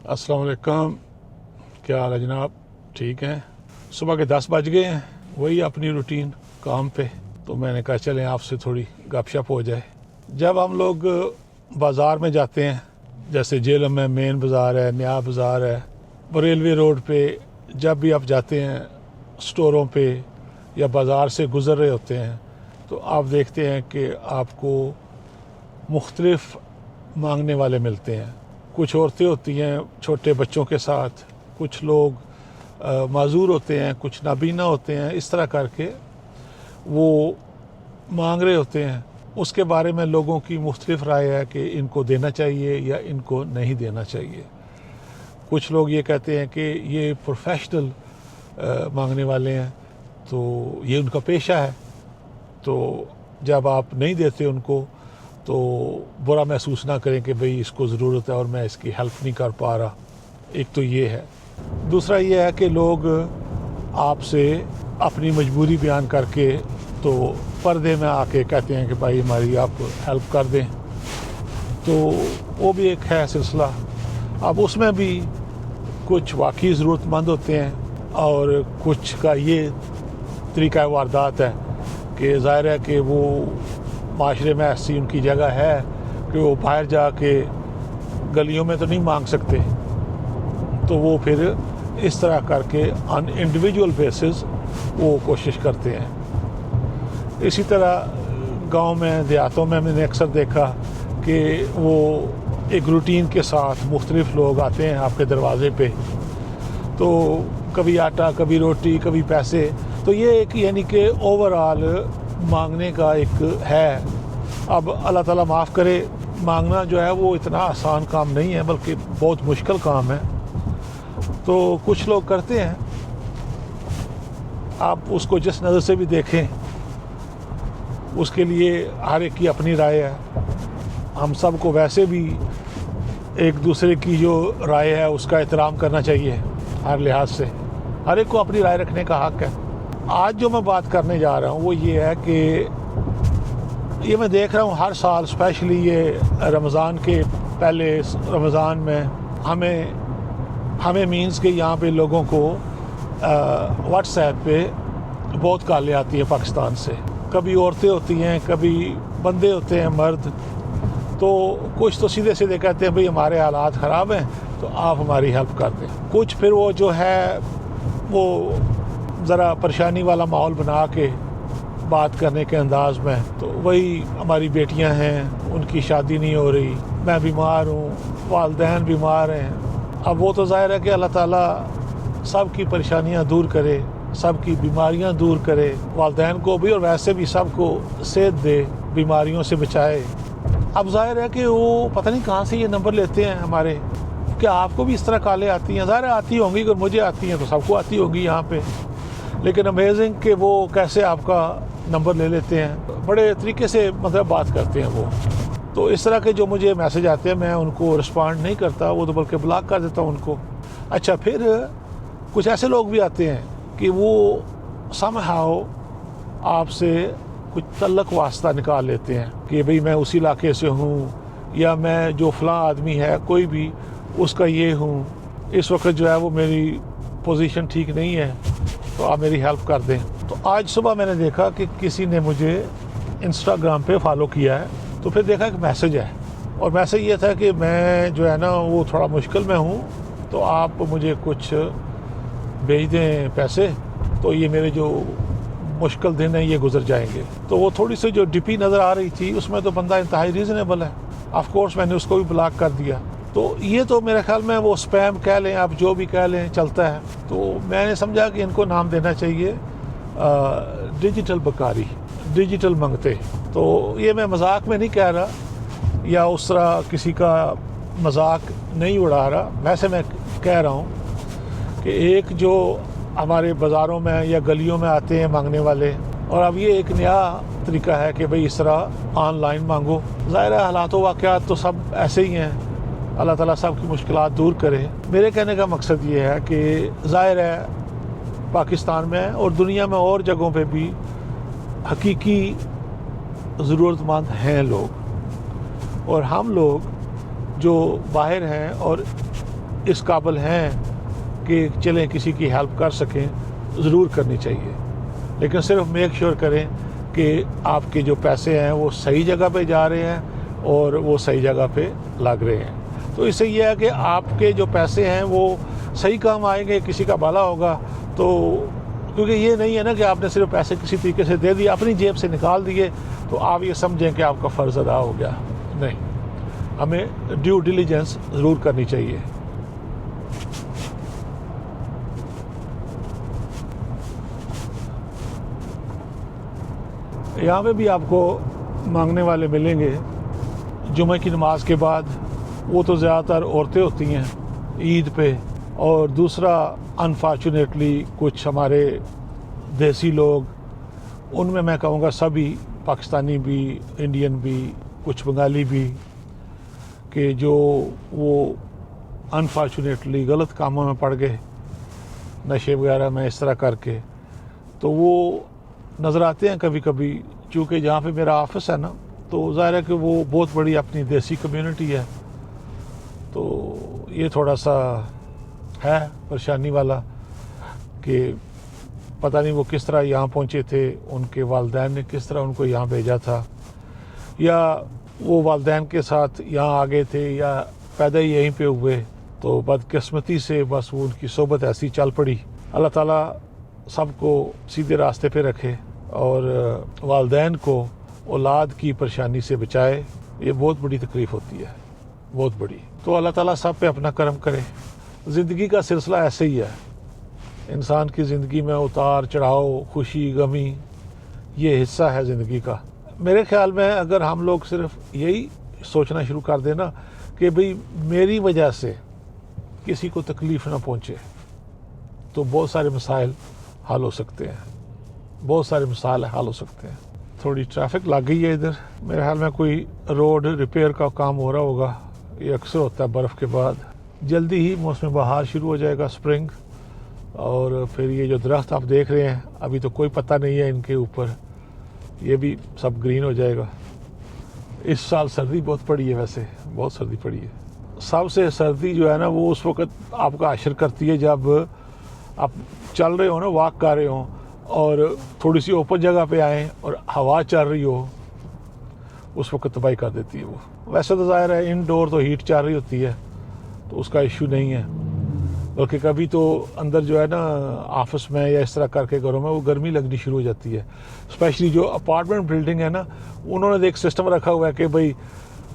अस्सलाम वालेकुम, क्या हाल है जनाब? ठीक हैं। सुबह के 10 बज गए हैं, वही अपनी रूटीन काम पे। तो मैंने कहा चलें आपसे थोड़ी गपशप हो जाए। जब हम लोग बाज़ार में जाते हैं, जैसे जेलम में मेन बाज़ार है, नया बाज़ार है, रेलवे रोड पे जब भी आप जाते हैं स्टोरों पे या बाज़ार से गुज़र रहे होते हैं, तो आप देखते हैं कि आपको मुख्तलिफ़ मांगने वाले मिलते हैं। कुछ औरतें होती हैं छोटे बच्चों के साथ, कुछ लोग माजूर होते हैं, कुछ नाबीना होते हैं। इस तरह करके वो मांग रहे होते हैं। उसके बारे में लोगों की मुख्तलिफ़ राय है कि इनको देना चाहिए या इनको नहीं देना चाहिए। कुछ लोग ये कहते हैं कि ये प्रोफेशनल मांगने वाले हैं, तो ये उनका पेशा है, तो जब आप नहीं देते उनको तो बुरा महसूस ना करें कि भाई इसको ज़रूरत है और मैं इसकी हेल्प नहीं कर पा रहा। एक तो ये है। दूसरा ये है कि लोग आपसे अपनी मजबूरी बयान करके तो पर्दे में आके कहते हैं कि भाई हमारी आप हेल्प कर दें, तो वो भी एक है सिलसिला। अब उसमें भी कुछ वाकई ज़रूरतमंद होते हैं और कुछ का ये तरीका वारदात है कि ज़ाहिर है कि वो माशरे में ऐसी उनकी जगह है कि वो बाहर जाके गलियों में तो नहीं मांग सकते, तो वो फिर इस तरह करके ऑन इंडिविजुअल बेसिस वो कोशिश करते हैं। इसी तरह गांव में देहातों में मैंने अक्सर देखा कि वो एक रूटीन के साथ मुख्तलिफ लोग आते हैं आपके दरवाज़े पे, तो कभी आटा, कभी रोटी, कभी पैसे। तो ये एक यानी कि ओवरऑल मांगने का एक है। अब अल्लाह ताला माफ़ करे, मांगना जो है वो इतना आसान काम नहीं है, बल्कि बहुत मुश्किल काम है। तो कुछ लोग करते हैं, आप उसको जिस नज़र से भी देखें उसके लिए हर एक की अपनी राय है। हम सब को वैसे भी एक दूसरे की जो राय है उसका एहतराम करना चाहिए हर लिहाज से। हर एक को अपनी राय रखने का हक़ है। आज जो मैं बात करने जा रहा हूँ वो ये है कि ये मैं देख रहा हूँ हर साल, स्पेशली ये रमज़ान के पहले रमज़ान में हमें मीन्स के यहाँ पे लोगों को व्हाट्सएप पे बहुत कॉलें आती हैं पाकिस्तान से। कभी औरतें होती हैं, कभी बंदे होते हैं मर्द, तो कुछ तो सीधे सीधे कहते हैं भाई हमारे हालात ख़राब हैं तो आप हमारी हेल्प कर दें। कुछ फिर वो जो है वो ज़रा परेशानी वाला माहौल बना के बात करने के अंदाज़ में, तो वही हमारी बेटियां हैं, उनकी शादी नहीं हो रही, मैं बीमार हूँ, वालिदैन बीमार हैं। अब वो तो ज़ाहिर है कि अल्लाह ताला सब की परेशानियां दूर करे, सब की बीमारियां दूर करे, वालिदैन को भी और वैसे भी सबको सेहत दे, बीमारियों से बचाए। अब ज़ाहिर है कि वो पता नहीं कहाँ से ये नंबर लेते हैं हमारे, क्या आपको भी इस तरह कॉलें आती हैं? ज़ाहिर आती होंगी, अगर मुझे आती हैं तो सबको आती होगी यहाँ पे। लेकिन अमेजिंग कि वो कैसे आपका नंबर ले लेते हैं, बड़े तरीके से मतलब बात करते हैं वो। तो इस तरह के जो मुझे मैसेज आते हैं मैं उनको रिस्पॉन्ड नहीं करता, वो तो बल्कि ब्लॉक कर देता हूँ उनको। अच्छा, फिर कुछ ऐसे लोग भी आते हैं कि वो समहाउ आपसे कुछ तल्लक वास्ता निकाल लेते हैं कि भाई मैं उसी इलाके से हूँ, या मैं जो फ़लाँ आदमी है कोई भी उसका ये हूँ, इस वक्त जो है वो मेरी पोजीशन ठीक नहीं है, तो आप मेरी हेल्प कर दें। तो आज सुबह मैंने देखा कि किसी ने मुझे इंस्टाग्राम पे फॉलो किया है, तो फिर देखा कि मैसेज है, और मैसेज ये था कि मैं जो है ना वो थोड़ा मुश्किल में हूँ, तो आप मुझे कुछ भेज दें पैसे, तो ये मेरे जो मुश्किल दिन है ये गुजर जाएंगे। तो वो थोड़ी सी जो डिपी नज़र आ रही थी उसमें तो बंदा इंतहाई रीज़नेबल है। ऑफ कोर्स मैंने उसको भी ब्लॉक कर दिया। तो ये तो मेरे ख्याल में वो स्पैम कह लें, आप जो भी कह लें, चलता है। तो मैंने समझा कि इनको नाम देना चाहिए डिजिटल बकारी, डिजिटल मंगते। तो ये मैं मजाक में नहीं कह रहा या उस तरह किसी का मजाक नहीं उड़ा रहा, वैसे मैं कह रहा हूँ कि एक जो हमारे बाज़ारों में या गलियों में आते हैं मांगने वाले, और अब ये एक नया तरीका है कि भाई इस तरह ऑनलाइन मांगो। ज़ाहिर है हालात व वाक़यात तो सब ऐसे ही हैं, अल्लाह ताला सब की मुश्किलात दूर करे। मेरे कहने का मकसद ये है कि ज़ाहिर है पाकिस्तान में और दुनिया में और जगहों पे भी हकीकी ज़रूरतमंद हैं लोग, और हम लोग जो बाहर हैं और اس قابل ہیں کہ چلیں کسی کی ہیلپ کر سکیں ضرور کرنی چاہیے، لیکن صرف میک شور کریں کہ آپ کے جو پیسے ہیں وہ صحیح جگہ پہ جا رہے ہیں اور وہ صحیح جگہ پہ لگ رہے ہیں۔ تو اس سے یہ ہے کہ آپ کے جو پیسے ہیں وہ صحیح کام آئیں گے، کسی کا بھلا ہوگا۔ تو کیونکہ یہ نہیں ہے نا کہ آپ نے صرف پیسے کسی طریقے سے دے دیے، اپنی جیب سے نکال دیے تو آپ یہ سمجھیں کہ آپ کا فرض ادا ہو گیا۔ نہیں، ہمیں ڈیو ڈیلیجنس ضرور کرنی چاہیے۔ یہاں پہ بھی آپ کو مانگنے والے ملیں گے جمعہ کی نماز کے بعد، وہ تو زیادہ تر عورتیں ہوتی ہیں عید پہ، اور دوسرا انفارچونیٹلی کچھ ہمارے دیسی لوگ، ان میں کہوں گا سبھی، پاکستانی بھی، انڈین بھی، کچھ بنگالی بھی، کہ جو وہ انفارچونیٹلی غلط کاموں میں پڑ گئے، نشے وغیرہ میں اس طرح کر کے، تو وہ نظر آتے ہیں کبھی کبھی۔ چونکہ جہاں پہ میرا آفس ہے نا، تو ظاہر ہے کہ وہ بہت بڑی اپنی دیسی کمیونٹی ہے، تو یہ تھوڑا سا ہے پریشانی والا کہ پتہ نہیں وہ کس طرح یہاں پہنچے تھے، ان کے والدین نے کس طرح ان کو یہاں بھیجا تھا، یا وہ والدین کے ساتھ یہاں آ گئے تھے یا پیدا ہی یہیں پہ ہوئے، تو بدقسمتی سے بس وہ ان کی صحبت ایسی چل پڑی۔ اللہ تعالیٰ سب کو سیدھے راستے پہ رکھے اور والدین کو اولاد کی پریشانی سے بچائے۔ یہ بہت بڑی تکلیف ہوتی ہے، بہت بڑی۔ تو اللہ تعالیٰ سب پہ اپنا کرم کرے۔ زندگی کا سلسلہ ایسے ہی ہے، انسان کی زندگی میں اتار چڑھاؤ، خوشی غمی، یہ حصہ ہے زندگی کا۔ میرے خیال میں اگر ہم لوگ صرف یہی سوچنا شروع کر دیں نا کہ بھئی میری وجہ سے کسی کو تکلیف نہ پہنچے، تو بہت سارے مسائل حل ہو سکتے ہیں، بہت سارے مسائل حل ہو سکتے ہیں۔ تھوڑی ٹریفک لگ گئی ہے ادھر، میرے خیال میں کوئی روڈ ریپیئر کا کام ہو رہا ہوگا، یہ اکثر ہوتا ہے برف کے بعد۔ جلدی ہی موسم بہار شروع ہو جائے گا، سپرنگ، اور پھر یہ جو درخت آپ دیکھ رہے ہیں ابھی تو کوئی پتہ نہیں ہے ان کے اوپر، یہ بھی سب گرین ہو جائے گا۔ اس سال سردی بہت پڑی ہے، ویسے بہت سردی پڑی ہے۔ سب سے سردی جو ہے نا وہ اس وقت آپ کا حشر کرتی ہے جب آپ چل رہے ہو نا، واک کر رہے ہوں اور تھوڑی سی اوپن جگہ پہ آئیں اور ہوا چل رہی ہو، اس وقت تباہی کر دیتی ہے وہ۔ ویسے تو ظاہر ہے انڈور تو ہیٹ چل رہی ہوتی ہے تو اس کا ایشو نہیں ہے، بلکہ کبھی تو اندر جو ہے نا آفس میں یا اس طرح کر کے گھروں میں وہ گرمی لگنی شروع ہو جاتی ہے۔ اسپیشلی جو اپارٹمنٹ بلڈنگ ہے نا، انہوں نے ایک سسٹم رکھا ہوا ہے کہ بھئی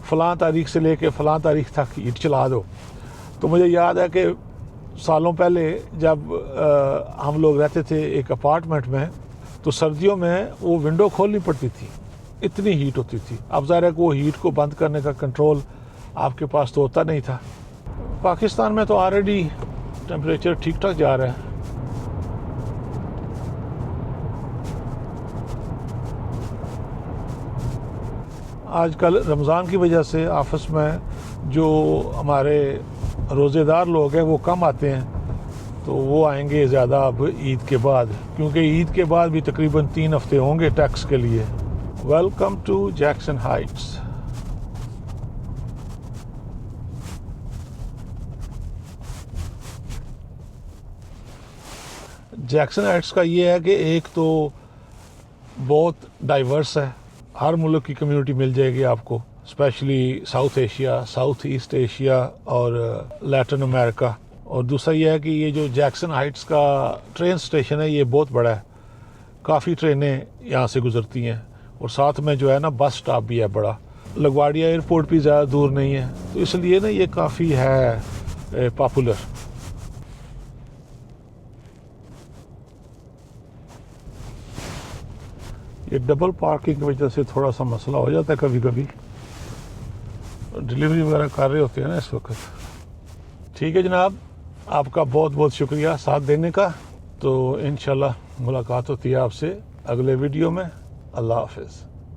فلاں تاریخ سے لے کے فلاں تاریخ تک ہیٹ چلا دو۔ تو مجھے یاد ہے کہ سالوں پہلے جب ہم لوگ رہتے تھے ایک اپارٹمنٹ میں، تو سردیوں میں وہ ونڈو کھولنی پڑتی تھی، اتنی ہیٹ ہوتی تھی۔ اب ظاہر ہے کہ وہ ہیٹ کو بند کرنے کا کنٹرول آپ کے پاس تو ہوتا نہیں تھا۔ پاکستان میں تو آلریڈی ٹیمپریچر ٹھیک ٹھاک جا رہا ہے۔ آج کل رمضان کی وجہ سے آفس میں جو ہمارے روزے دار لوگ ہیں وہ کم آتے ہیں، تو وہ آئیں گے زیادہ اب عید کے بعد، کیونکہ عید کے بعد بھی تقریباً 3 ہفتے ہوں گے ٹیکس کے لیے۔ Welcome to Jackson Heights. Jackson Heights کا یہ ہے کہ ایک تو بہت ڈائیورس ہے، ہر ملک کی کمیونٹی مل جائے گی آپ کو، specially south Asia, south east Asia اور لیٹن امریکہ۔ اور دوسرا یہ ہے کہ یہ جو جیکسن ہائٹس کا ٹرین سٹیشن ہے یہ بہت بڑا ہے، کافی ٹرینیں یہاں سے گزرتی ہیں، اور ساتھ میں جو ہے نا بس سٹاپ بھی ہے بڑا۔ لگواڑیا ایئرپورٹ بھی زیادہ دور نہیں ہے، تو اس لیے نا یہ کافی ہے پاپولر۔ یہ ڈبل پارکنگ کی وجہ سے تھوڑا سا مسئلہ ہو جاتا ہے کبھی کبھی، ڈیلیوری وغیرہ کر رہے ہوتے ہیں نا اس وقت۔ ٹھیک ہے جناب، آپ کا بہت بہت شکریہ ساتھ دینے کا۔ تو انشاءاللہ ملاقات ہوتی ہے آپ سے اگلے ویڈیو میں۔ اللہ حافظ۔